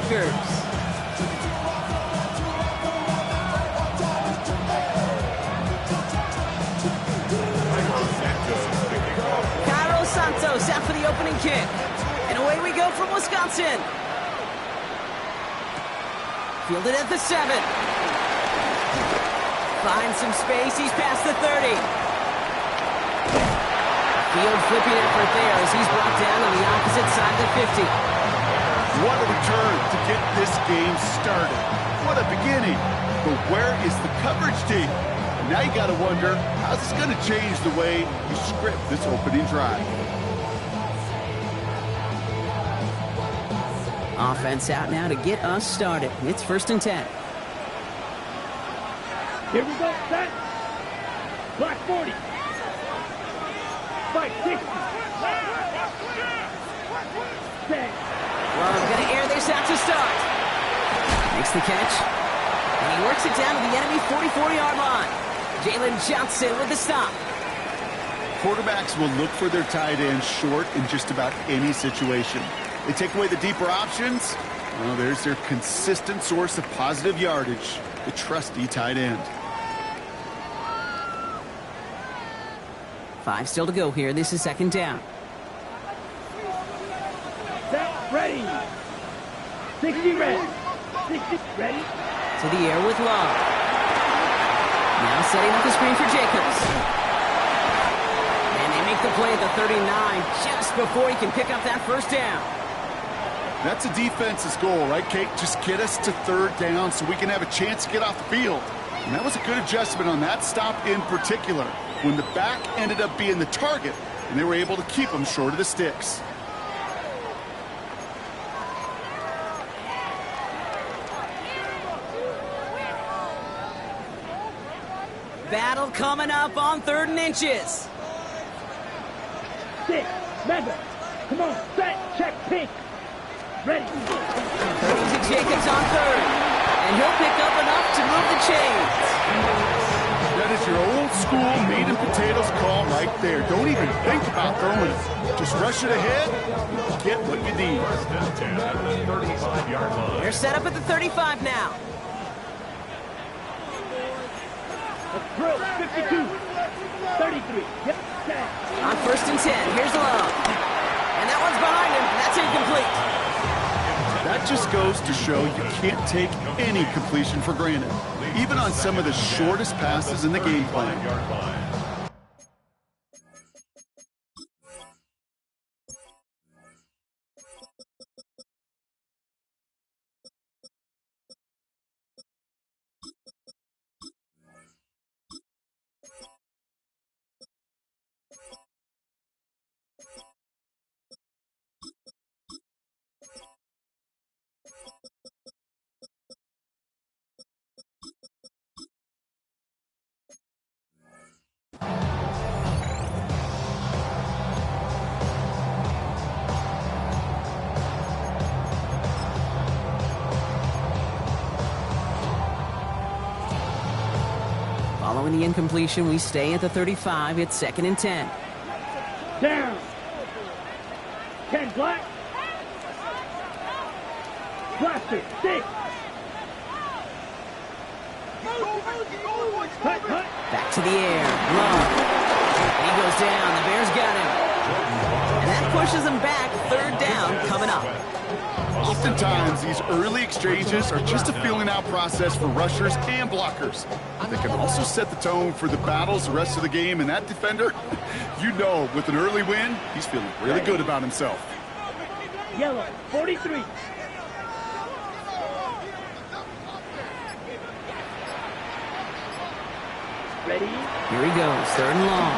Packers. Santos out for the opening kick. And away we go from Wisconsin. Fielded at the 7. Finds some space. He's past the 30. Field flipping effort there as he's brought down on the opposite side of the 50. What a return to get this game started. What a beginning. But where is the coverage team? Now you got to wonder, how's this going to change the way you script this opening drive? Offense out now to get us started. It's 1st and 10. Here we go, set. Black 40. Fight 60. Set. Well, I'm going to air this out to start. Makes the catch. And he works it down to the enemy 44-yard line. Jalen Johnson with the stop. Quarterbacks will look for their tight end short in just about any situation. They take away the deeper options. Well, there's their consistent source of positive yardage, the trusty tight end. 5 still to go here. This is 2nd down. Set, ready. 60 ready. 60 ready. To the air with Love. Now setting up the screen for Jacobs. And they make the play at the 39 just before he can pick up that 1st down. That's a defense's goal, right, Kate? Just get us to 3rd down so we can have a chance to get off the field. And that was a good adjustment on that stop in particular, when the back ended up being the target, and they were able to keep him short of the sticks. Battle coming up on 3rd and inches. 6, Mega. Come on, set, check, pink. Ready. Throws to Jacobs on 3rd. And he'll pick up enough to move the chains. That is your old school meat and potatoes call right there. Don't even think about throwing it. Just rush it ahead, get what you need. They're set up at the 35 now. Drill, 52. 33. Yep, set. On 1st and 10, here's Love. And that one's behind him. That's incomplete. That just goes to show you can't take any completion for granted, even on some of the shortest passes in the game plan. Following the incompletion, we stay at the 35. It's 2nd and 10. Down. 10 black. Blaster, 6. Cut, cut. Back to the air. Love. He goes down. The Bears got him. And that pushes them back. 3rd down coming up. Oftentimes, these early exchanges are just a feeling out process for rushers and blockers. They can also set the tone for the battles the rest of the game, and that defender, you know, with an early win, he's feeling really good about himself. Yellow, 43. Ready? Here he goes. 3rd and long.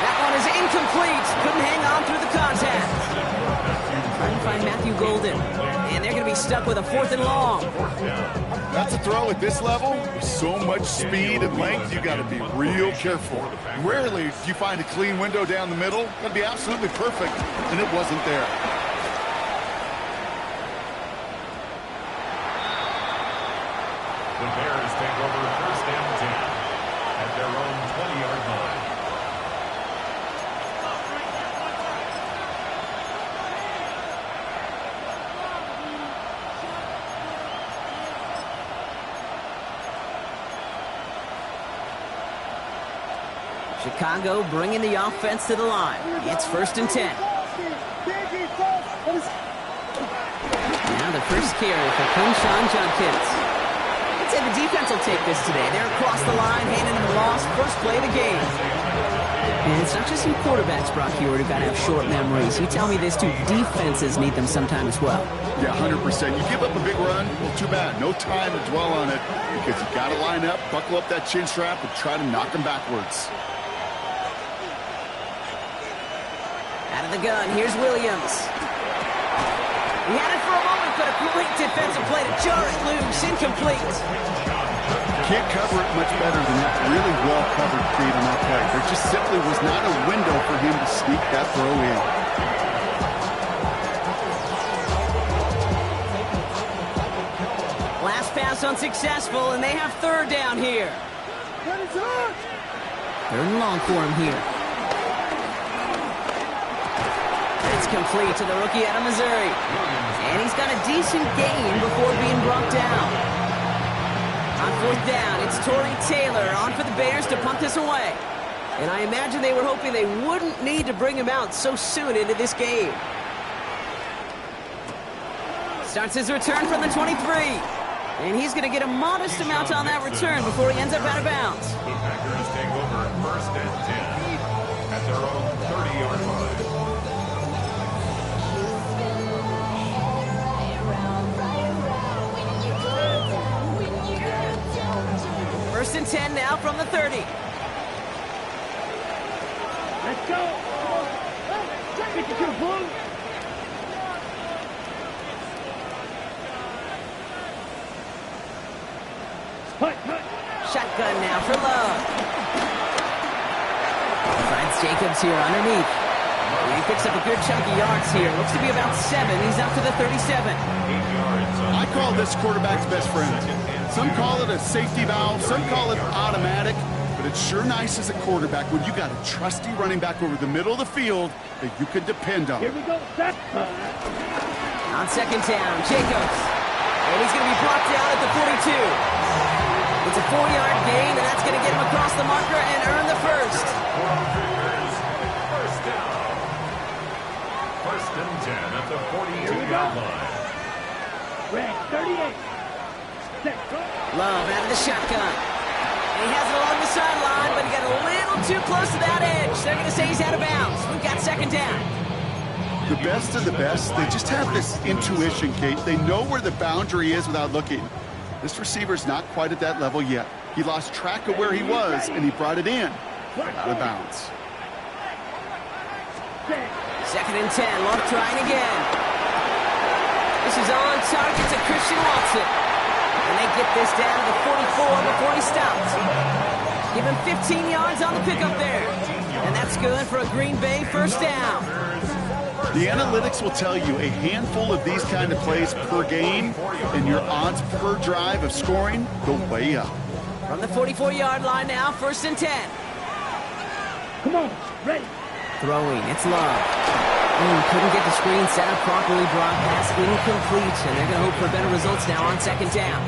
That one is incomplete. Couldn't hang on through the contact. Trying to find Matthew Golden. And they're going to be stuck with a 4th and long. That's a throw at this level. With so much speed and length, you got to be real careful. Rarely do you find a clean window down the middle. That'd be absolutely perfect, and it wasn't there. The Bears take over 1st and 10 at their own 20-yard line. Chicago bringing the offense to the line. It's 1st and 10. Now the first carry for Quinshon Judkins. I'd say the defense will take this today. They're across the line, handing them the loss. First play of the game. And it's not just some quarterbacks, Brock Huard, who got to have short memories. You tell me this too. Defenses need them sometime as well. Yeah, 100%. You give up a big run, well, too bad. No time to dwell on it because you got to line up, buckle up that chin strap, and try to knock them backwards. Out of the gun, here's Williams. He had it for a moment, but a great defensive play to jar it loose. Incomplete. Can't cover it much better than that. Really well covered feet on that play. There just simply was not a window for him to sneak that throw in. Last pass unsuccessful, and they have 3rd down here. 3rd and long for him here. It's complete to the rookie out of Missouri. And he's got a decent gain before being brought down. On 4th down, it's Tory Taylor on for the Bears to punt this away. And I imagine they were hoping they wouldn't need to bring him out so soon into this game. Starts his return from the 23. And he's going to get a modest amount on that return before he ends up out of bounds. The Packers take over 1st and 10 at their own 30-yard line. 1st and 10 now from the 30. Let's go. Get you to the blue. Shotgun now for Love. Finds Jacobs here underneath. He picks up a good chunk of yards here. Looks to be about 7. He's up to the 37. I call this quarterback's best friend. Some call it a safety valve, some call it automatic, but it's sure nice as a quarterback when you got a trusty running back over the middle of the field that you can depend on. Here we go. Set. On 2nd down, Jacobs. And he's going to be brought down at the 42. It's a 4-yard gain, and that's going to get him across the marker and earn the first. First down. 1st and 10 at the 42-yard line. Red 38. Set. Love out of the shotgun. And he has it along the sideline, but he got a little too close to that edge. They're going to say he's out of bounds. We've got 2nd down. The best of the best, they just have this intuition, Kate. They know where the boundary is without looking. This receiver's not quite at that level yet. He lost track of where he was, and he brought it in. Out of bounds. 2nd and 10. Love trying again. This is on target to Christian Watson. And they get this down to the 44 before he stops. Give him 15 yards on the pickup there. And that's good for a Green Bay 1st down. The analytics will tell you a handful of these kind of plays per game, and your odds per drive of scoring go way up. From the 44-yard line now, 1st and 10. Come on. Ready. Throwing, it's Love. Couldn't get the screen set up properly. Brock pass incomplete, and they're going to hope for better results now on 2nd down.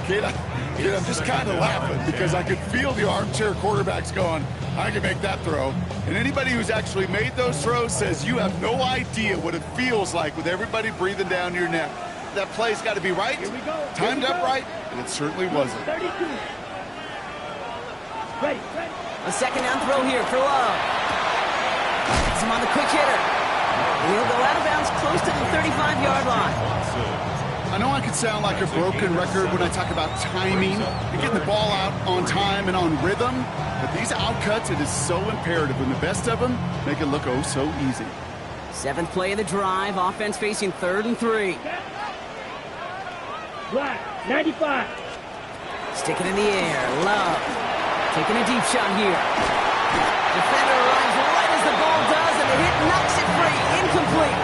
Kid, I'm just kind of laughing because I could feel the armchair quarterbacks going, I can make that throw. And anybody who's actually made those throws says you have no idea what it feels like with everybody breathing down your neck. That play's got to be right, Here we go. timed up right, and it certainly wasn't. 32. Ready. A 2nd down throw here for Love. Gets him on the quick hitter. And he'll go out of bounds close to the 35-yard line. I know I could sound like a broken record when I talk about timing and getting the ball out on time and on rhythm, but these outcuts, it is so imperative, and the best of them make it look oh so easy. 7th play of the drive, offense facing 3rd and 3. Black 95. Stick it in the air, Love. Taking a deep shot here. Defender arrives right as the ball does, and the hit knocks it free. Incomplete.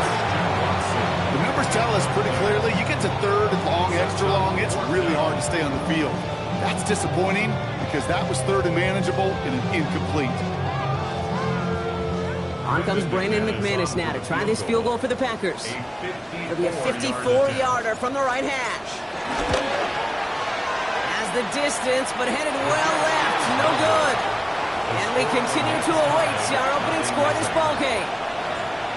The numbers tell us pretty clearly, you get to 3rd and long, extra long, it's really hard to stay on the field. That's disappointing because that was 3rd and manageable and an incomplete. On comes Brandon McManus now to try this field goal for the Packers. It'll be a 54-yarder from the right hash. Has the distance, but headed well left. No good. And we continue to await our opening score of this ball game.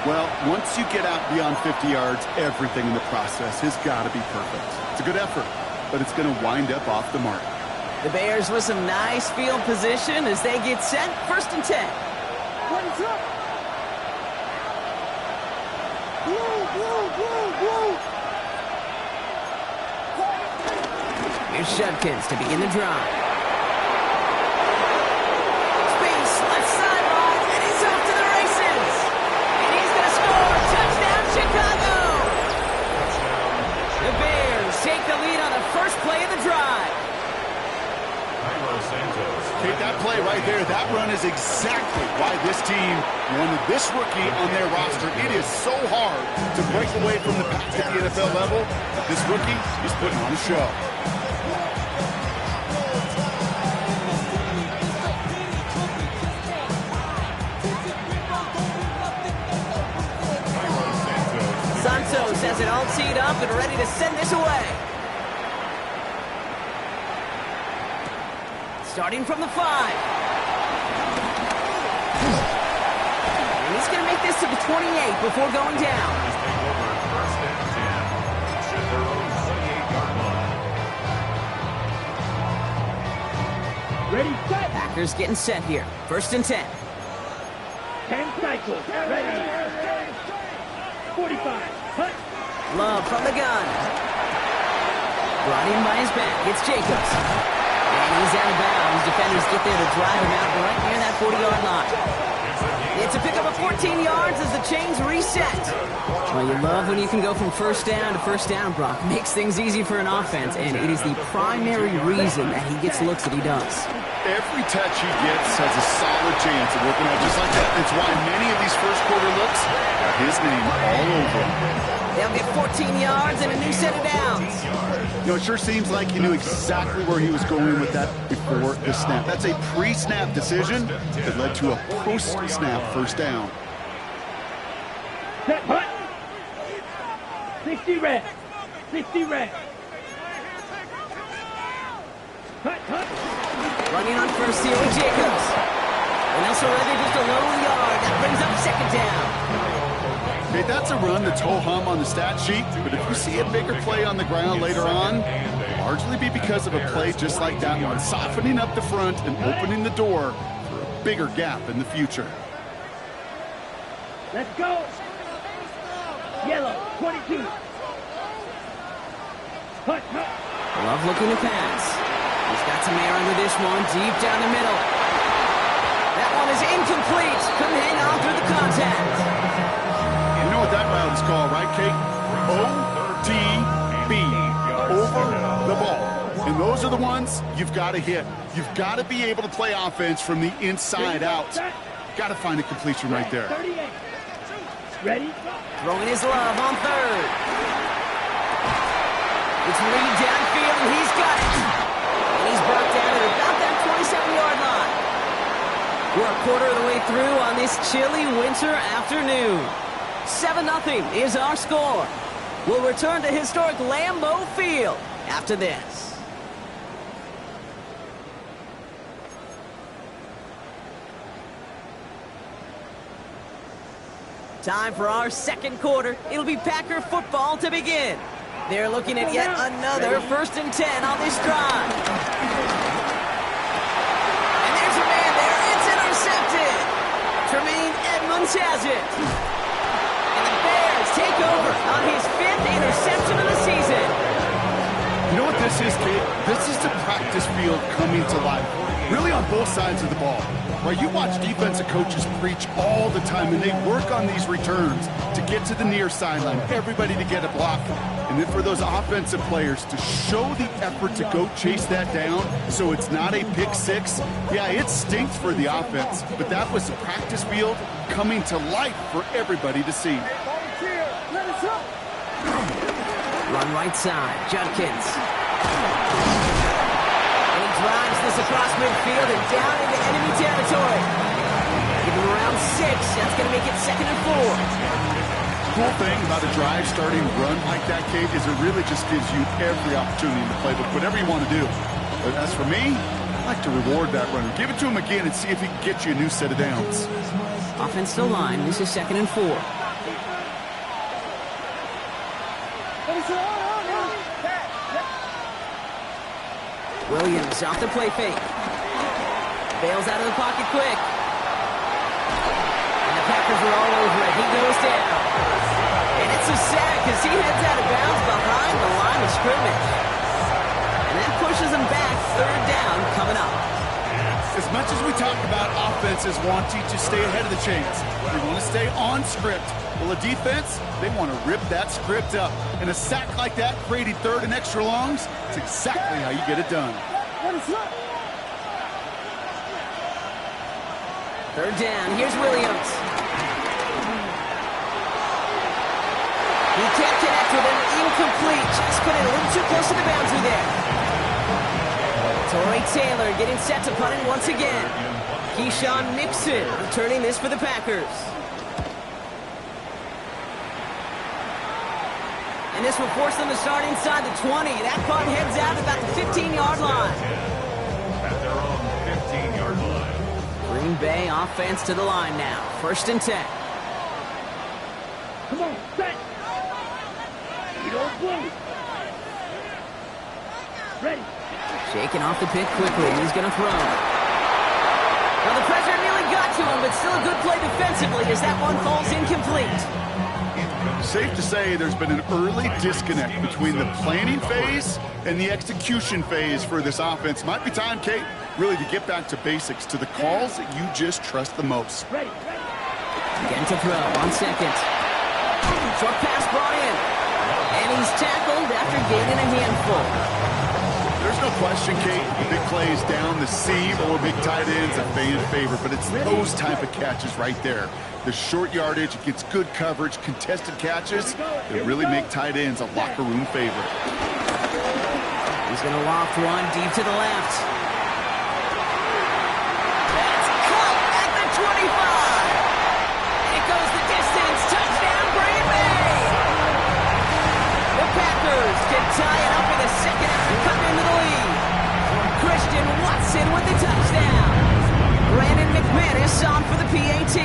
Well, once you get out beyond 50 yards, everything in the process has got to be perfect. It's a good effort, but it's going to wind up off the mark. The Bears with some nice field position as they get set. 1st and 10. What is up? Here's Judkins to begin the drive. Space, left sideline, and he's off to the races. And he's going to score. Touchdown, Chicago. The Bears take the lead on the first play of the drive. Okay, that play right there, that run is exactly why this team wanted this rookie on their roster. It is so hard to break away from the pack at the NFL level, but this rookie is putting on a show. Santos has it all teed up and ready to send this away. Starting from the 5. And he's going to make this to the 28 before going down. Ready, set. Packers getting set here. 1st and 10. 10 cycles. Ready. 45. Hut. Love from the gun. Brought in by his back. It's Jacobs. And he's out of bounds. Defenders get there to drive him out right near that 40-yard line. It's a pickup of 14 yards as the chains reset. Well, you love when you can go from first down to first down, Brock. Makes things easy for an offense, and it is the primary reason that he gets looks that he does. Every touch he gets has a solid chance of working out just like that. That's why many of these first quarter looks have his name all over them. They'll get 14 yards and a new set of downs. You know, it sure seems like he knew exactly where he was going with that before the snap. That's a pre-snap decision that led to a post-snap first down. Set, hut. 60 red. 60 red. Hut, hut. Running on first here with Jacobs. And also ready just a low yard. That brings up 2nd down. Okay, that's a run that's ho-hum on the stat sheet, but if you see a bigger play on the ground later on, it'll largely be because of a play just like that one, softening up the front and opening the door for a bigger gap in the future. Let's go. Yellow, 22. Hut, hut. Love looking to pass. He's got some air under this one, deep down the middle. That one is incomplete. Couldn't hang on through the contact. You know what that route is called, right, Kate? ODB, over the ball. And those are the ones you've got to hit. You've got to be able to play offense from the inside out. Got to find a completion right there. 38. Ready? Throwing his love on 3rd. It's Reed downfield, and he's got it. And he's brought down at about that 27-yard line. We're a quarter of the way through on this chilly winter afternoon. 7-0 is our score. We'll return to historic Lambeau Field after this. Time for our 2nd quarter. It'll be Packer football to begin. They're looking at yet another 1st and 10 on this drive. And there's a man there. It's intercepted. Tremaine Edmonds has it. And the Bears take over on his 5th interception of the season. You know what this is, Kate? This is the practice field coming to life. Really on both sides of the ball. Right, you watch defensive coaches preach all the time, and they work on these returns to get to the near sideline, everybody to get a block. And then for those offensive players to show the effort to go chase that down so it's not a pick six. Yeah, it stinks for the offense, but that was the practice field coming to life for everybody to see. Run right side, Judkins. And he drives this across midfield and down into enemy territory. Give him around 6. That's going to make it 2nd and 4. Cool thing about a drive starting run like that, Kate, is it really just gives you every opportunity in the playbook, whatever you want to do. But as for me, like to reward that runner. Give it to him again and see if he can get you a new set of downs. Offensive line, this is 2nd and 4. Williams off the play fake. Bails out of the pocket quick. And the Packers are all over it. He goes down. And it's a sack as he heads out of bounds behind the line of scrimmage. And that pushes him back. 3rd down coming up. As much as we talk about offenses wanting to stay ahead of the chains, they want to stay on script. Well, a defense, they want to rip that script up. And a sack like that, creating 3rd and extra longs, it's exactly how you get it done. 3rd down, here's Williams. He can't connect with him, incomplete. Just put it a little too close to the boundary there. Torrey Taylor getting set to punt it once again. Keyshawn Nixon returning this for the Packers. And this will force them to start inside the 20. That punt heads out about the 15-yard line. At their own 15-yard line. Green Bay offense to the line now. 1st and 10. Come on, set. You don't blue. Ready. Shaking off the pick quickly. He's going to throw. Well, the pressure nearly got to him, but still a good play defensively as that one falls incomplete. Safe to say there's been an early disconnect between the planning phase and the execution phase for this offense. Might be time, Kate, really to get back to basics, to the calls that you just trust the most. Ready. Again to throw on 2nd. Short pass brought in. And he's tackled after gaining a handful. There's no question, Kate, big plays down the seam or big tight ends a fan favorite, but it's those type of catches right there. The short yardage against good coverage, contested catches that really make tight ends a locker room favorite. He's going to loft one deep to the left. That's caught at the 25. It goes the distance. Touchdown, Green Bay. The Packers can tie it up in a second after cutting into the lead. Christian Watson with the touchdown. Brandon McManus on for the PAT.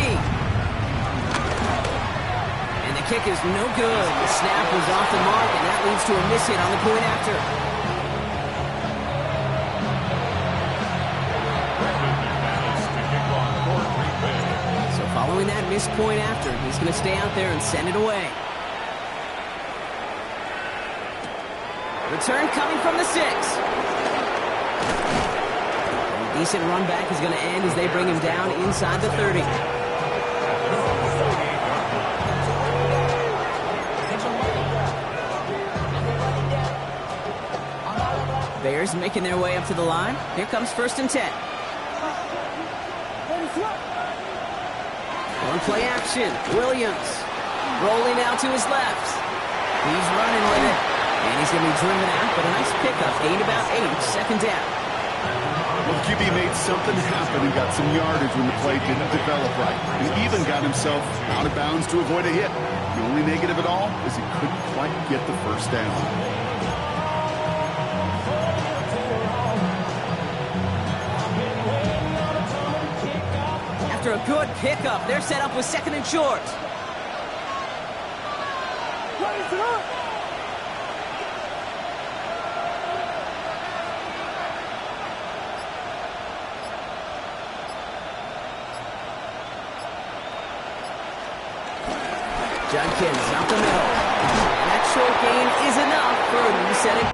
Kick is no good. The snap was off the mark, and that leads to a miss hit on the point after. So following that missed point after, he's going to stay out there and send it away. Return coming from the 6. A decent run back is going to end as they bring him down inside the 30. Bears making their way up to the line. Here comes 1st and 10. One play action. Williams rolling out to his left. He's running with it. And he's going to be driven out, but a nice pickup. Gained about 8. 2nd down. Well, QB made something happen and got some yardage when the play didn't develop right. He even got himself out of bounds to avoid a hit. The only negative at all is he couldn't quite get the 1st down. After a good pickup, they're set up with 2nd and short. Judkins up the middle. And that short gain is enough for a new setting.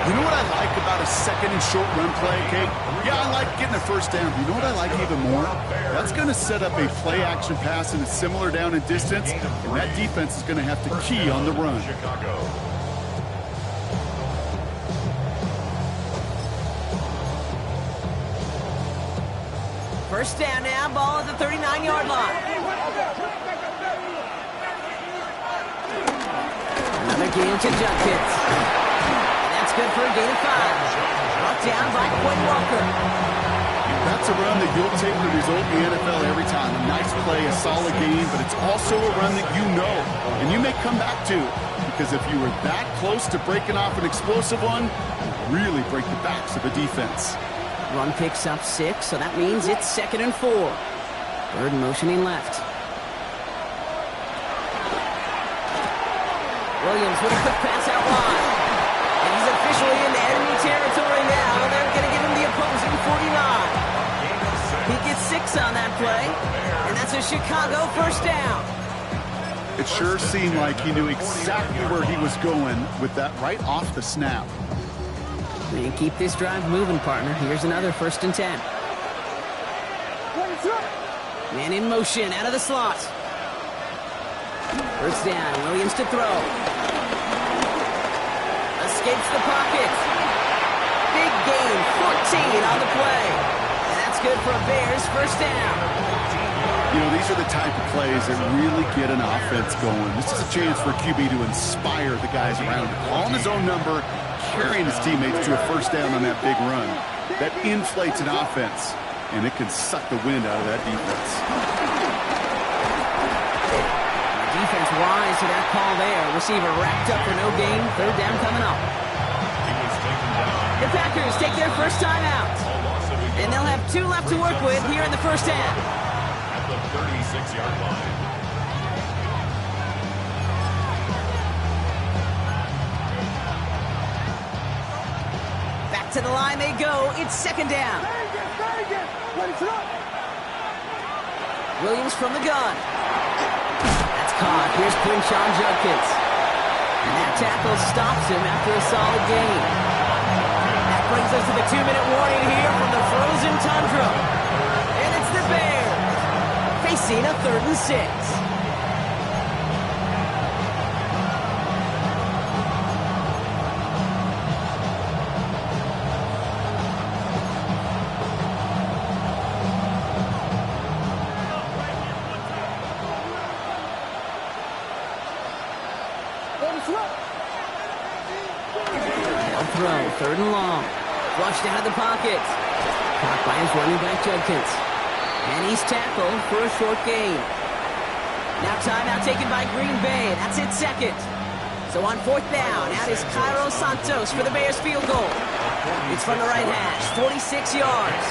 You know what I like about about a second and short run play, Kate? Yeah, I like getting a first down. You know what I like even more? That's going to set up a play action pass in a similar down and distance, and that defense is going to have to key on the run. First down now, ball at the 39-yard line. Another gain to Judkins. And that's good for a gain of 5. Brought down by Quinn Walker. That's a run that you'll take the result in the NFL every time. A nice play, a solid gain, but it's also a run that you know, and you may come back to, because if you were that close to breaking off an explosive one, you really break the backs of a defense. Run picks up 6, so that means it's 2nd and 4. Bird motioning left. Williams with a quick pass out wide. And he's officially in enemy territory now. They're going to give him the opposing 49. He gets 6 on that play, and that's a Chicago first down. It sure seemed like he knew exactly where he was going with that right off the snap. And keep this drive moving, partner. Here's another 1st and 10. Man in motion, out of the slot. First down, Williams to throw. Escapes the pocket. Big gain, 14 on the play. And that's good for a Bears first down. You know, these are the type of plays that really get an offense going. This is a chance for QB to inspire the guys around him. Calling his own number, carrying his teammates to a first down on that big run. That inflates an offense, and it can suck the wind out of that defense. The defense wise to that call there. Receiver wrapped up for no gain. 3rd down coming up. The Packers take their first time out. And they'll have 2 left to work with here in the first half. At the 36-yard line. To the line they go. It's 2nd down. Williams from the gun. That's caught. Here's Quinshon Judkins. And that tackle stops him after a solid gain. That brings us to the 2-minute warning here from the frozen tundra. And it's the Bears facing a 3rd and 6. Throw, 3rd and long. Flushed out of the pocket. Caught by his running back, Judkins. And he's tackled for a short gain. Now timeout taken by Green Bay. That's it 2nd. So on 4th down, out is Cairo Santos for the Bears field goal. It's from the right hash, 46 yards.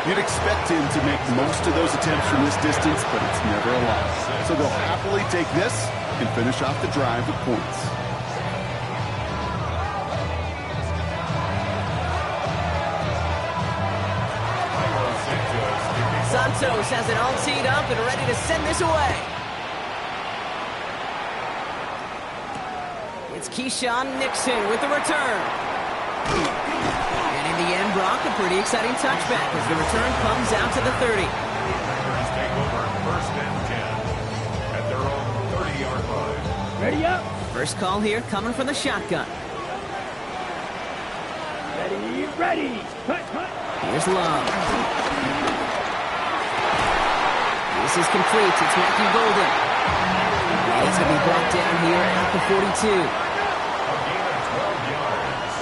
You'd expect him to make most of those attempts from this distance, but it's never a lot. So they'll happily take this and finish off the drive with points. Santos has it all teed up and ready to send this away. It's Keyshawn Nixon with the return. And in the end, Brock, a pretty exciting touchback as the return comes out to the 30. Packers take over 1st and 10 at their own 30-yard line. Ready up. First call here coming from the shotgun. Ready. Cut. Here's Love. This is complete. It's Matthew Golden. And he's going to be brought down here at the 42. A gain of 12 yards.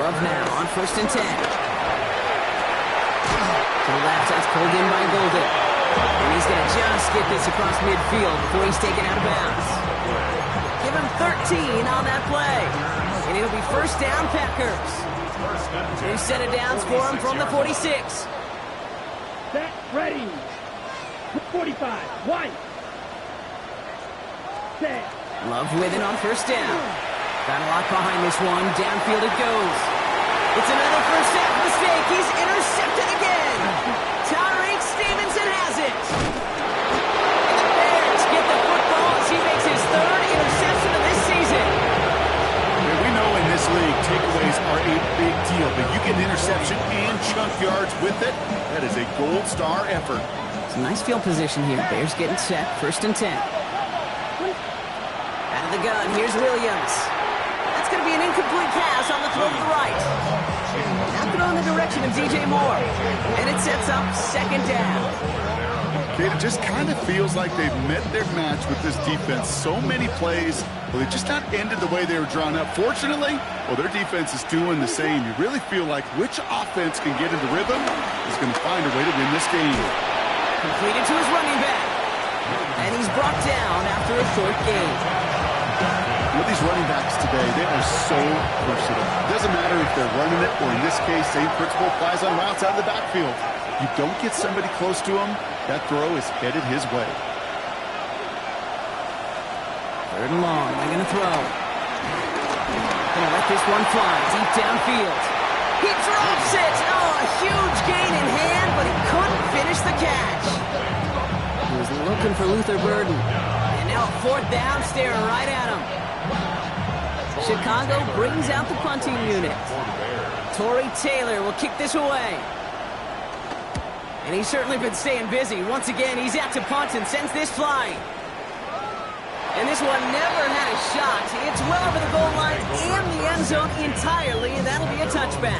Love now on 1st and 10. To the left, that's pulled in by Golden. And he's going to just get this across midfield before he's taken out of bounds. Give him 13 on that play. And it'll be first down, Packers. New set of downs for him from the 46. Set. Ready. 45. One. Set. Love with it on 1st down. Got a lot behind this one. Downfield it goes. It's another first half mistake. He's intercepted again. Tyreek Stevenson has it. And the Bears get the football as he makes his 3rd interception of this season. We know in this league, take star effort. It's a nice field position here. Bears getting set. 1st and 10. Out of the gun, here's Williams. That's going to be an incomplete pass on the throw to the right. Now throw in the direction of DJ Moore. And it sets up 2nd down. Kate, it just kind of feels like they've met their match with this defense. So many plays, well, they just not ended the way they were drawn up. Fortunately, well, their defense is doing the same. You really feel like which offense can get into rhythm is going to find a way to win this game. Completed to his running back. And he's brought down after a short gain. With these running backs today, they are so versatile. It doesn't matter if they're running it or, in this case, same principle applies on routes out of the backfield. You don't get somebody close to him, that throw is headed his way. 3rd and long. They're going to throw. Going to let this one fly deep downfield. He drops it. Oh, a huge gain in hand, but he couldn't finish the catch. He was looking for Luther Burden. And now 4th down, staring right at him. Chicago brings out the punting unit. Tory Taylor will kick this away. And he's certainly been staying busy. Once again, he's out to punt and sends this flying. And this one never had a shot. It's well over the goal line and the end zone entirely, and that'll be a touchback.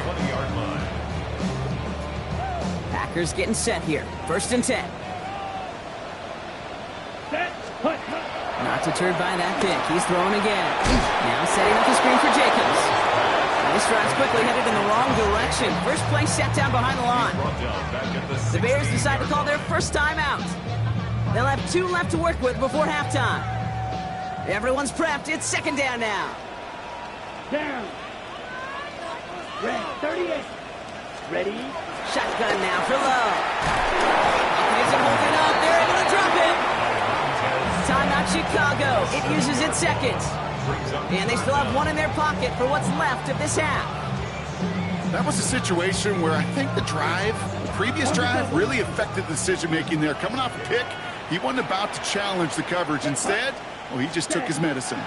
Packers getting set here. 1st and 10. Not deterred by that pick. He's throwing again. Now setting up the screen for Jacobs. This drive's quickly headed in the wrong direction. First play set down behind the line. The Bears decide to call their first timeout. They'll have 2 left to work with before halftime. Everyone's prepped. It's 2nd down now. Down. Red 38. Ready. Shotgun now for Love. Isn't holding up. They're able to drop it. Timeout Chicago. It uses its 2nd. And they still have 1 in their pocket for what's left of this half. That was a situation where I think the previous drive, really affected the decision-making there. Coming off a pick, he wasn't about to challenge the coverage. Instead, well, he just took his medicine.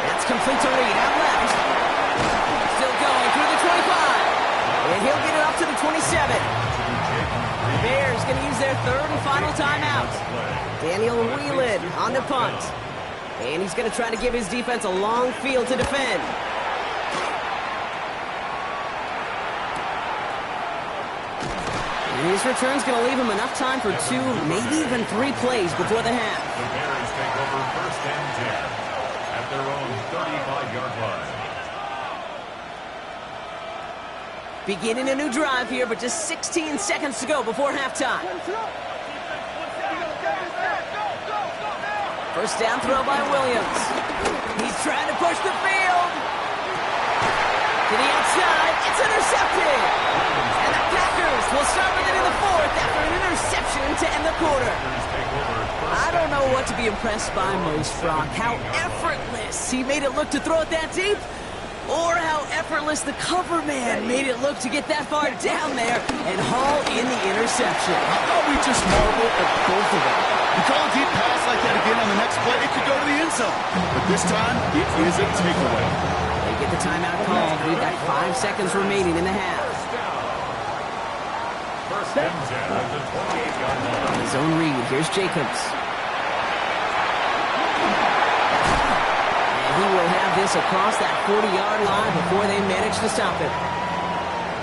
That's complete to Reed out left. Still going through the 25. And he'll get it up to the 27. The Bears going to use their 3rd and final timeout. Daniel Whelan on the punt. And he's going to try to give his defense a long field to defend. And his return's going to leave him enough time for 2, maybe even 3 plays before the half. The Bears take over 1st and 10 at their own 35-yard line. Beginning a new drive here, but just 16 seconds to go before halftime. First down throw by Williams. He's trying to push the field. To the outside. It's intercepted. And the Packers will start with it in the 4th after an interception to end the quarter. I don't know what to be impressed by most, Brock. How effortless he made it look to throw it that deep, or how effortless the cover man made it look to get that far down there and haul in the interception. How about we just marvel at both of them? You call a deep pass like that again on the next play, it could go to the end zone. But this time, it is a takeaway. They get the timeout called. We've got 5 seconds remaining in the half. First and 10 at the 28-yard line. On his own read, here's Jacobs. And he will have this across that 40-yard line before they manage to stop it.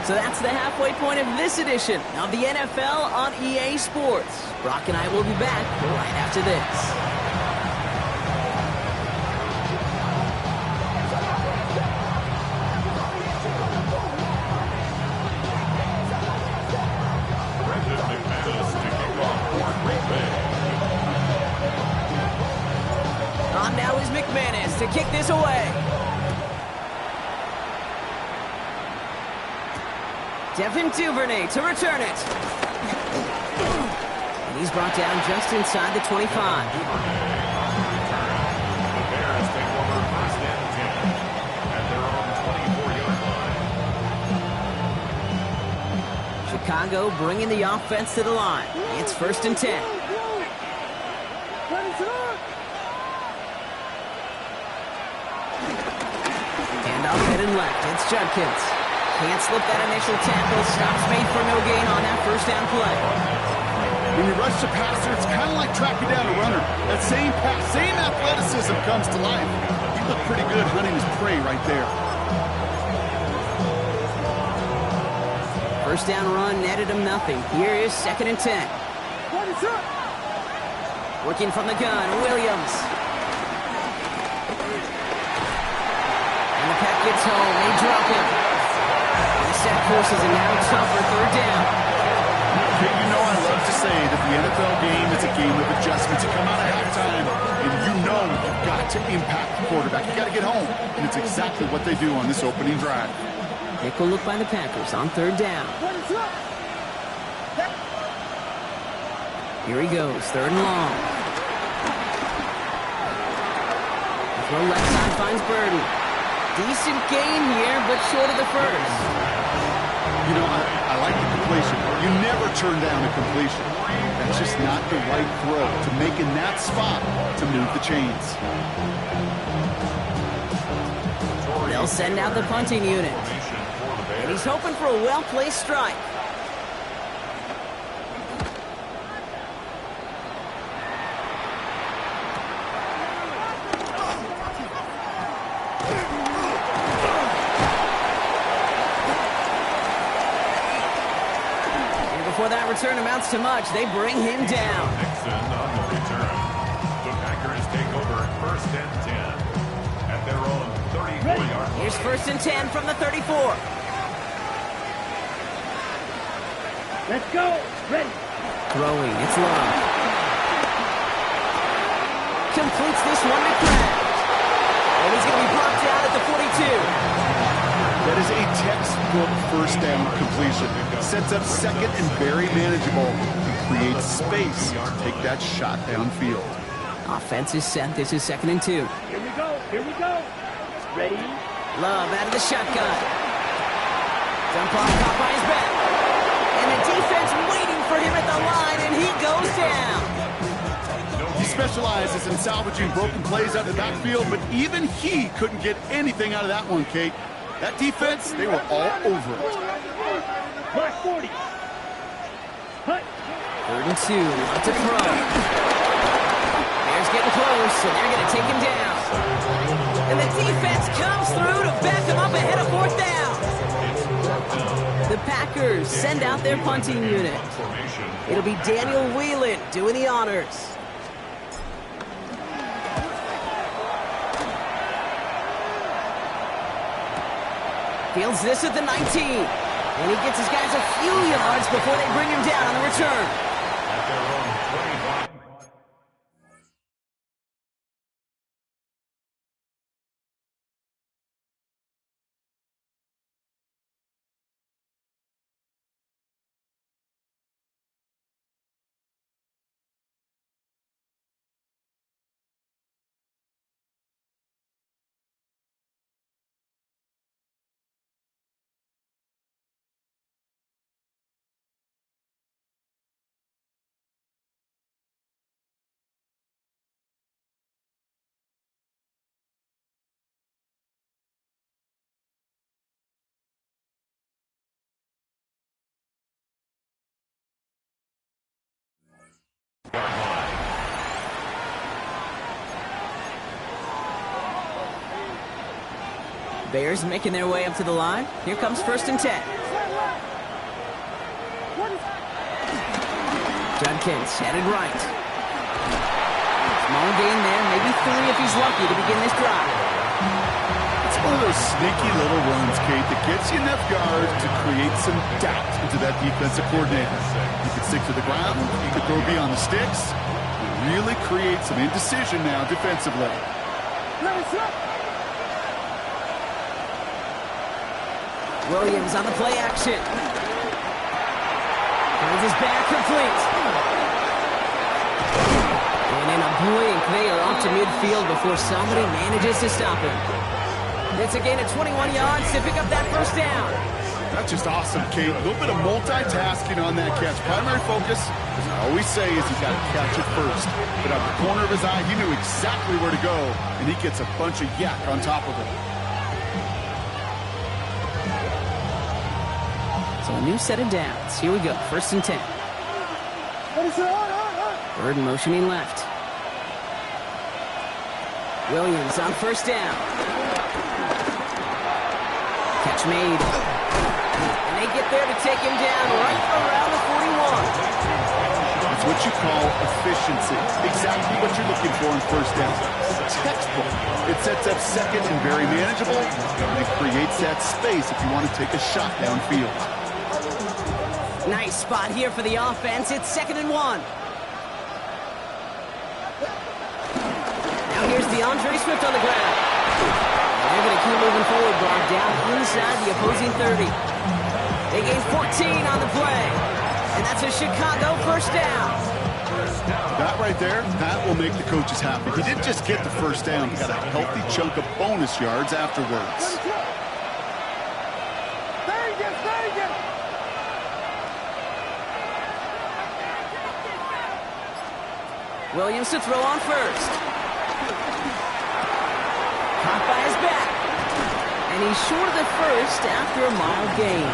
So that's the halfway point of this edition of the NFL on EA Sports. Brock and I will be back right after this. On now is McManus to kick this away. Devin Duvernay to return it. And he's brought down just inside the 25. The Bears take over first and 10 at their own 24-yard line. Chicago bringing the offense to the line. It's first and 10. And off head and left. It's Judkins. Can't slip that initial tackle. Stops made for no gain on that first down play. When you rush the passer, it's kind of like tracking down a runner. That same pass, same athleticism comes to life. He looked pretty good hunting his prey right there. First down run netted him nothing. Here is 2nd and 10. Working from the gun, Williams. And the pack gets home. They drop him. The set forces a now tougher 3rd down. Okay, you know I love to say that the NFL game is a game of adjustments. You come out at halftime, and you know you've got to impact the quarterback. You got to get home, and it's exactly what they do on this opening drive. Nickel look by the Packers on 3rd down. Here he goes, 3rd and long. The throw left side finds Burden. Decent gain here, but short of the first. You know, I like the completion. You never turn down a completion. That's just not the right throw to make in that spot to move the chains. They'll send out the punting unit. And he's hoping for a well-placed strike. Before that return amounts to much, they bring him down. Nixon on the return. The Packers take over 1st and 10 at their own 34-yard line. Here's 1st and 10 from the 34. Let's go. Ready. Throwing, it's Love. Completes this one to Kraft. And he's going to be popped out at the 42. That is a textbook first down completion. Sets up 2nd and very manageable and creates space to take that shot downfield. Offense is set. This is 2nd and 2. Here we go. Here we go. Ready. Love out of the shotgun. Dump off caught by his back. And the defense waiting for him at the line, and he goes down. He specializes in salvaging broken plays out of the backfield, but even he couldn't get anything out of that one, Kate. That defense, they were all over it. Mark 40. Hut. 3rd and 2. What to throw. Bears getting close, and they're going to take him down. And the defense comes through to back him up ahead of 4th down. The Packers send out their punting unit. It'll be Daniel Whelan doing the honors. Fields this at the 19. And he gets his guys a few yards before they bring him down on the return. At their own 25. Bears making their way up to the line. Here comes 1st and 10. Judkins headed right. Small gain there, maybe 3 if he's lucky to begin this drive. It's one of those sneaky little runs, Kate, that gets you enough yards to create some doubt into that defensive coordinator. You can stick to the ground, you can throw beyond the sticks, and really create some indecision now defensively. Williams on the play action. Finds his back complete. And in a blink, they are off to midfield before somebody manages to stop him. It's a gain of 21 yards to pick up that 1st down. That's just awesome, Kate. A little bit of multitasking on that catch. Primary focus, as I always say, is he's got to catch it first. But out the corner of his eye, he knew exactly where to go, and he gets a bunch of yak on top of it. A new set of downs. Here we go. 1st and 10. Bird motioning left. Williams on 1st down. Catch made. And they get there to take him down right around the 41. It's what you call efficiency. Exactly what you're looking for in 1st down. Textbook. It sets up 2nd and very manageable, and it creates that space if you want to take a shot downfield. Nice spot here for the offense. It's 2nd and 1. Now here's DeAndre Swift on the ground. They're going to keep moving forward, brought down inside the opposing 30. They gain 14 on the play. And that's a Chicago 1st down. That right there, that will make the coaches happy. He didn't just get the 1st down. He got a healthy chunk of bonus yards afterwards. Williams to throw on 1st. Caught by his back. And he's short of the 1st after a mild gain.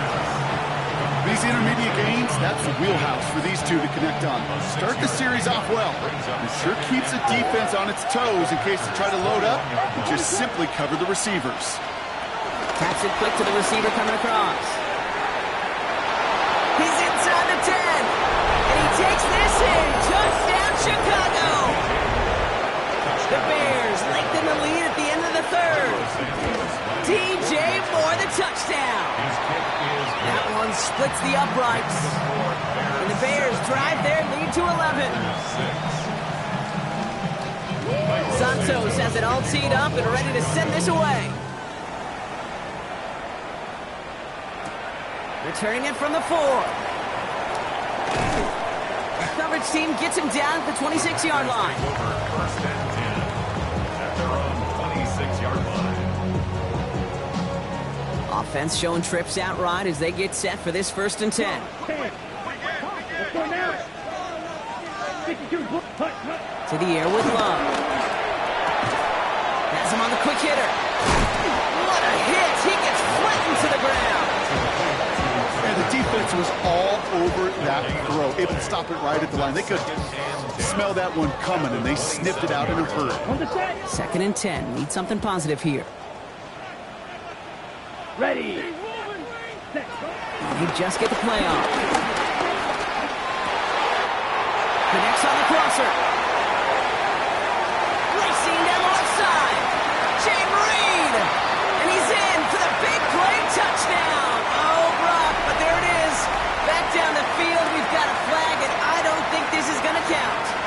These intermediate gains, that's the wheelhouse for these two to connect on. Start the series off well. It sure keeps the defense on its toes in case they try to load up and just simply cover the receivers. Taps it quick to the receiver coming across. He's inside the 10. And he takes this in. Touchdown, Chicago. The Bears lengthen the lead at the end of the 3rd. DJ Moore, the touchdown. That one splits the uprights. And the Bears drive their lead to 11. Santos has it all teed up and ready to send this away. Returning it from the 4. The coverage team gets him down at the 26-yard line. 1st and 10 at their own 26-yard line. Offense showing trips out right as they get set for this 1st and 10. Let's go now. 52, To the air with Love. Has him on the quick hitter. What a hit! He gets flattened to the ground. And the defense was all over that throw, able to stop it right at the line. They could smell that one coming, and they sniffed it out in a hurry. 2nd and 10. Need something positive here. Ready. He just get the play off. Connects on the crosser. Racing down the left side. Jay Reed. And he's in for the big play touchdown. Oh, Brock, but there it is. Back down the field. We've got a flag, and I don't think this is going to count.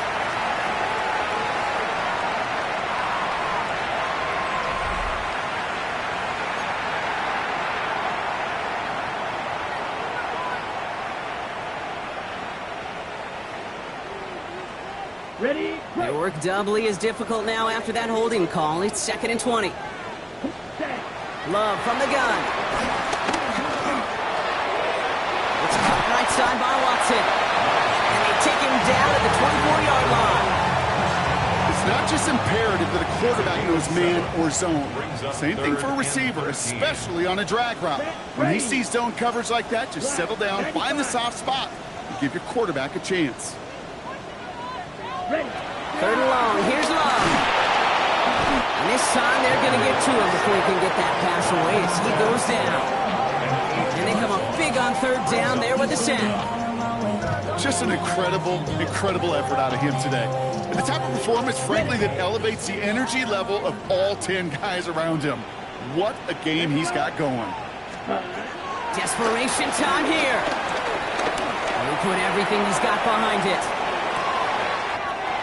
Ready. Their work doubly as difficult now after that holding call. It's 2nd and 20. Love from the gun. It's caught right side by Watson. And they take him down at the 24-yard line. It's not just imperative that a quarterback knows man or zone. Same thing for a receiver, especially on a drag route. When he sees zone coverage like that, just settle down, find the soft spot, and give your quarterback a chance. 3rd and long. Here's Love. And this time they're going to get to him before he can get that pass away as he goes down. And they come up big on 3rd down there with the sack. Just an incredible effort out of him today. And the type of performance, frankly, that elevates the energy level of all 10 guys around him. What a game he's got going. Desperation time here. He put everything he's got behind it.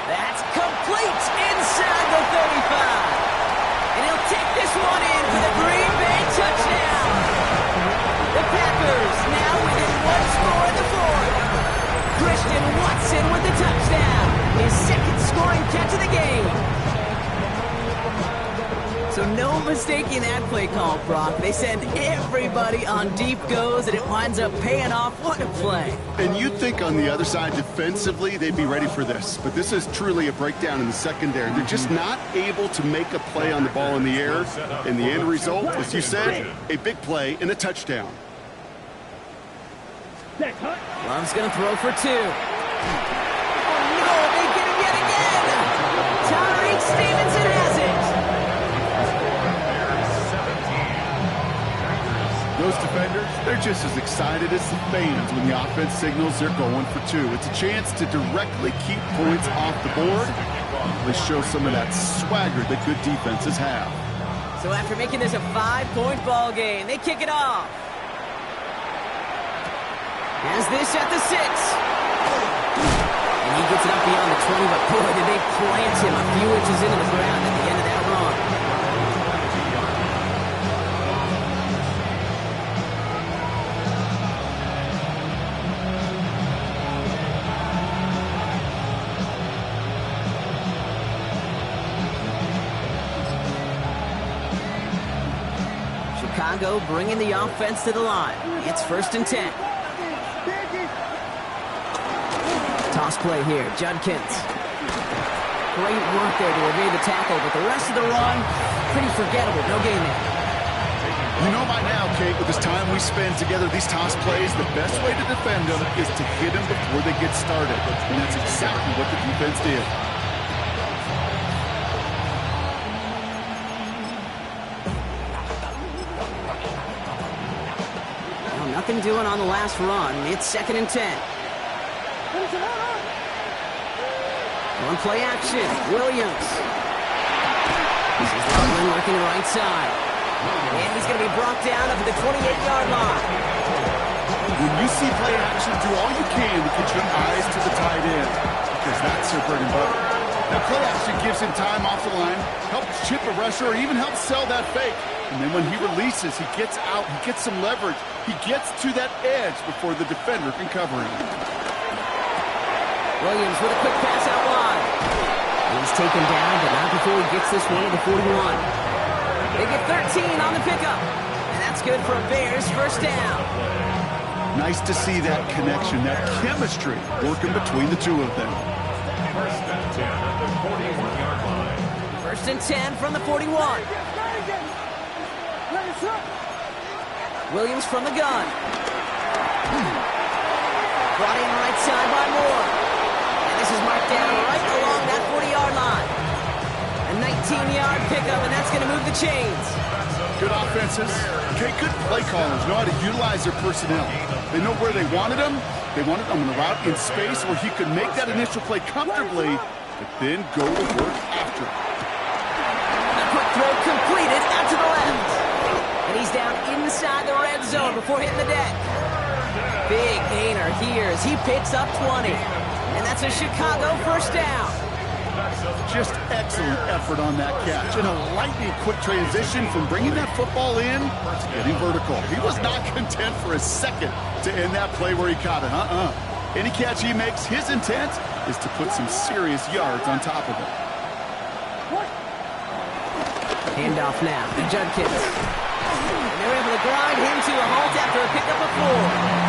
That's complete inside the 35. And he'll take this one in for the Green Bay touchdown. The Packers now within one score in the 4th. Christian Watson with the touchdown. His 2nd scoring catch of the game. So no mistaking that play call, Brock. They send everybody on deep goes, and it winds up paying off. What a play. And you'd think on the other side, defensively, they'd be ready for this. But this is truly a breakdown in the secondary. They're just not able to make a play on the ball in the air. And the end result, as you said, a big play and a touchdown. Set, hut. Love's going to throw for 2. Oh, no, they get him yet again. Tyreek Stevenson has it. Those defenders, they're just as excited as the fans when the offense signals they're going for 2. It's a chance to directly keep points off the board. They show some of that swagger that good defenses have. So after making this a 5-point ball game, they kick it off. Has this at the 6. And he gets it up beyond the 20, but boy, did they plant him a few inches into the ground at the end of that run. Chicago bringing the offense to the line. It's 1st and 10. Toss play here, Judkins. Great work there to evade the tackle, but the rest of the run, pretty forgettable. No gain there. You know by now, Kate, with this time we spend together, these toss plays, the best way to defend them is to hit them before they get started. And that's exactly what the defense did. Well, nothing doing on the last run. It's 2nd and 10. On play action, Williams. This is Loveland working the right side. And he's going to be brought down up at the 28-yard line. When you see play action, do all you can to get your eyes to the tight end, because that's their bread and butter. That play action gives him time off the line, helps chip a rusher, or even helps sell that fake. And then when he releases, he gets out, he gets some leverage. He gets to that edge before the defender can cover him. Williams with a quick pass out wide. He's taken down, but not before he gets this one to the 41. They get 13 on the pickup. And that's good for a Bears 1st down. Nice to see that connection, that chemistry working between the two of them. 1st and 10 at the 41-yard line. 1st and 10 from the 41. Williams from the gun. Brought in right side by Moore. This is marked down right along that 40-yard line. A 19-yard pickup, and that's going to move the chains. Good offenses. Okay, good play callers know how to utilize their personnel. They know where they wanted them. They wanted them on a route in space where he could make that initial play comfortably, but then go to work after it. A quick throw completed out to the left. And he's down inside the red zone before hitting the deck. Big gainer here as he picks up 20. And that's a Chicago 1st down. Just excellent effort on that catch. And a lightning quick transition from bringing that football in to getting vertical. He was not content for a second to end that play where he caught it. Any catch he makes, his intent is to put some serious yards on top of it. Handoff now to Judkins. And they're able to grind him to a halt after a pickup of 4.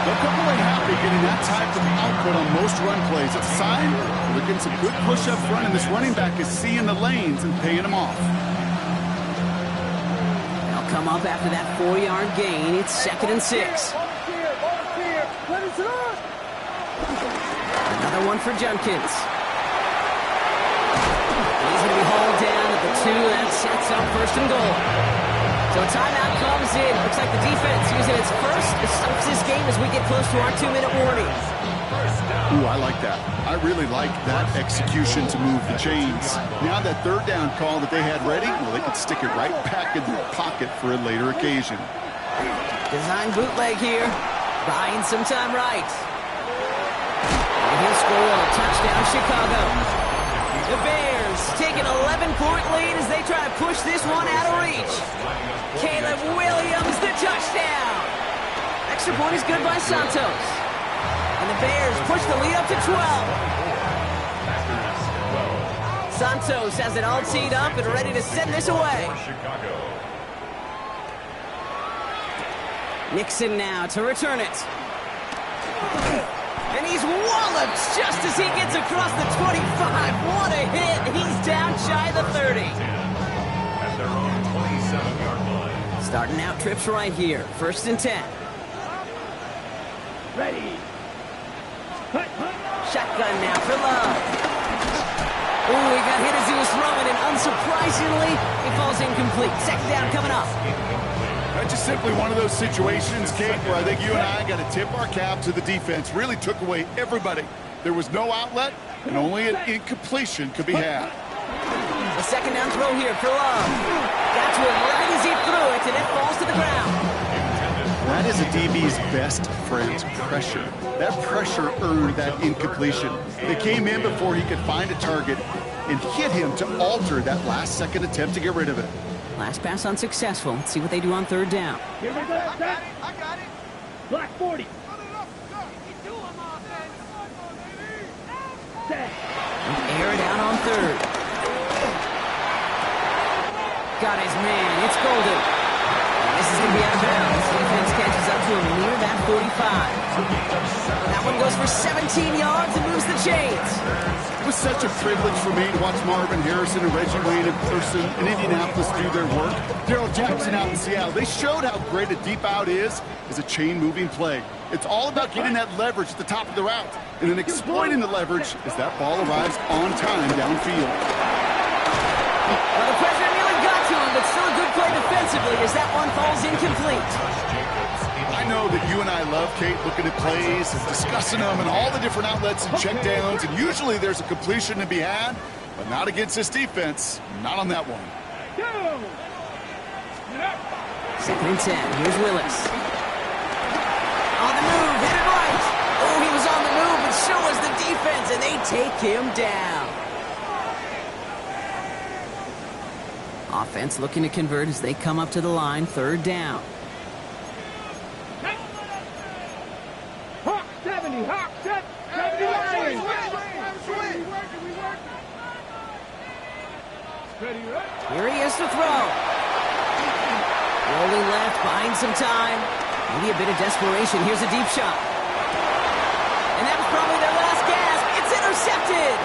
They'll come away happy getting that type of output on most run plays. It's a sign they're getting some good push up front, and this running back is seeing the lanes and paying them off. They'll come up after that 4-yard gain. It's 2nd and 6. Another one for Judkins. He's going to be hauled down at the 2. That sets up 1st and goal. So a timeout comes in. Looks like the defense using its first to stop this game as we get close to our 2-minute warning. Ooh, I like that. I really like that execution to move the chains. Now that 3rd down call that they had ready, well, they could stick it right back in their pocket for a later occasion. Design bootleg here. Buying some time right. And he'll score a touchdown, Chicago. The Bears take an 11-point lead as they try to push this one out of reach. Caleb Williams, the touchdown. Extra point is good by Santos. And the Bears push the lead up to 12. Santos has it all teed up and ready to send this away. Nixon now to return it. And he's walloped just as he gets across the 25. What a hit. He's down shy of the 30. At their own 27-yard line. Starting out trips right here. 1st and 10. Ready. Cut. Shotgun now for Love. Ooh, he got hit as he was throwing, and unsurprisingly, it falls incomplete. Second down coming up. That's just simply one of those situations, Kate, where I think you and I got to tip our cap to the defense. Really took away everybody. There was no outlet, and only an incompletion could be had. A second down throw here for Love. Got to him right as he threw it, and it falls to the ground. That is a DB's best friend, pressure. That pressure earned that incompletion. They came in before he could find a target and hit him to alter that last-second attempt to get rid of it. Last pass unsuccessful. Let's see what they do on third down. Here we go, set. Block 40. Set. Air it out on third. Got his man. It's Golden. This is going to be out of bounds. Defense catches up to him near that 45. That one goes for 17 yards and moves the chains. It was such a privilege for me to watch Marvin Harrison and Reggie Wayne in person in Indianapolis do their work. Daryl Jackson out in Seattle. They showed how great a deep out is as a chain-moving play. It's all about getting that leverage at the top of the route and then exploiting the leverage as that ball arrives on time downfield. Well, the pressure nearly got to him, but still a good play defensively as that one falls incomplete. I know that you and I love, Kate, looking at plays and discussing them and all the different outlets and checkdowns, and usually there's a completion to be had, but not against this defense. Not on that one. Second and 10. Here's Willis. On the move, hit it right. Oh, he was on the move, but so was the defense, and they take him down. Offense looking to convert as they come up to the line. Third down. Hawk 70, Hawk 70 Lions. Here he is to throw. Rolling left, buying some time. Maybe a bit of desperation. Here's a deep shot. And that was probably their last gasp. It's intercepted.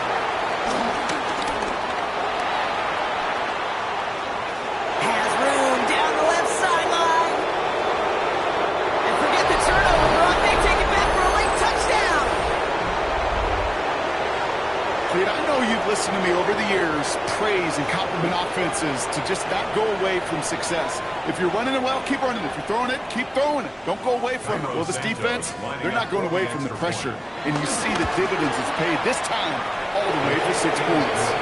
Has room down the left sideline. And forget the turnover, Brock. They take it back for a late touchdown. Kate, I know you've listened to me over the years praise and compliment offenses to just not go away from success. If you're running it well, keep running it. If you're throwing it, keep throwing it. Don't go away from it. Well, this defense, they're not going away from the pressure. And you see the dividends it's paid this time all the way for 6 points.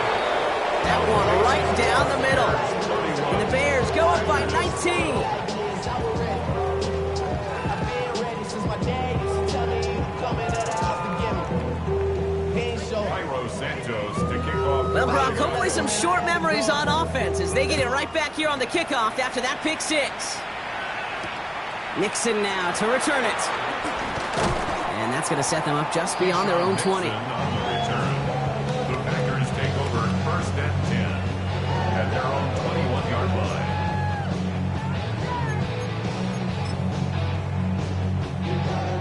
That one right down the middle. And the Bears go up by 19. Well, Brock, hopefully some short memories on offense as they get it right back here on the kickoff after that pick six. Nixon now to return it. And that's going to set them up just beyond their own 20. The Packers take over first and 10 at their own 21-yard line.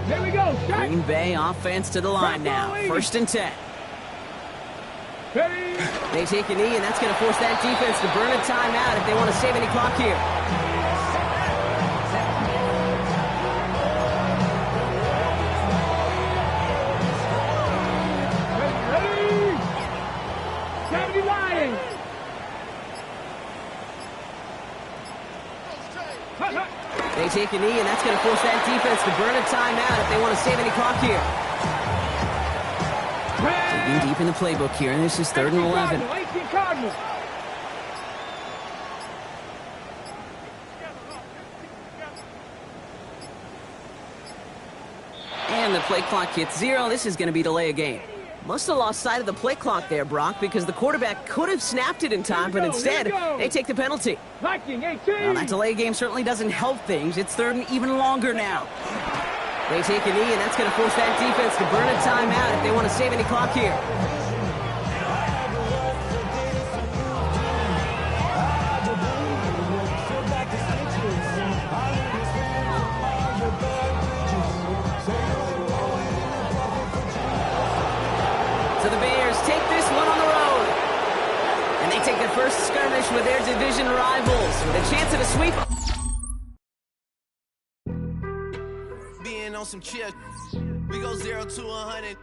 Here we go. Shot. Green Bay offense to the line now. First and 10. Ready. They take a knee, and that's going to force that defense to burn a timeout if they want to save any clock here. Ready. 70 Lions. They take a knee, and that's going to force that defense to burn a timeout if they want to save any clock here. Digging deep in the playbook here, and this is 3rd and 11. Cardinal. And the play clock hits 0. This is going to be delay a game. Must have lost sight of the play clock there, Brock, because the quarterback could have snapped it in time, but instead, they take the penalty. Viking 18. Well, that delay game certainly doesn't help things. It's 3rd and even longer now. They take a knee, and that's going to force that defense to burn a timeout if they want to save any clock here. So the Bears take this one on the road. And they take their first skirmish with their division rivals with a chance at a sweep. on some chill. We go 0 to 100.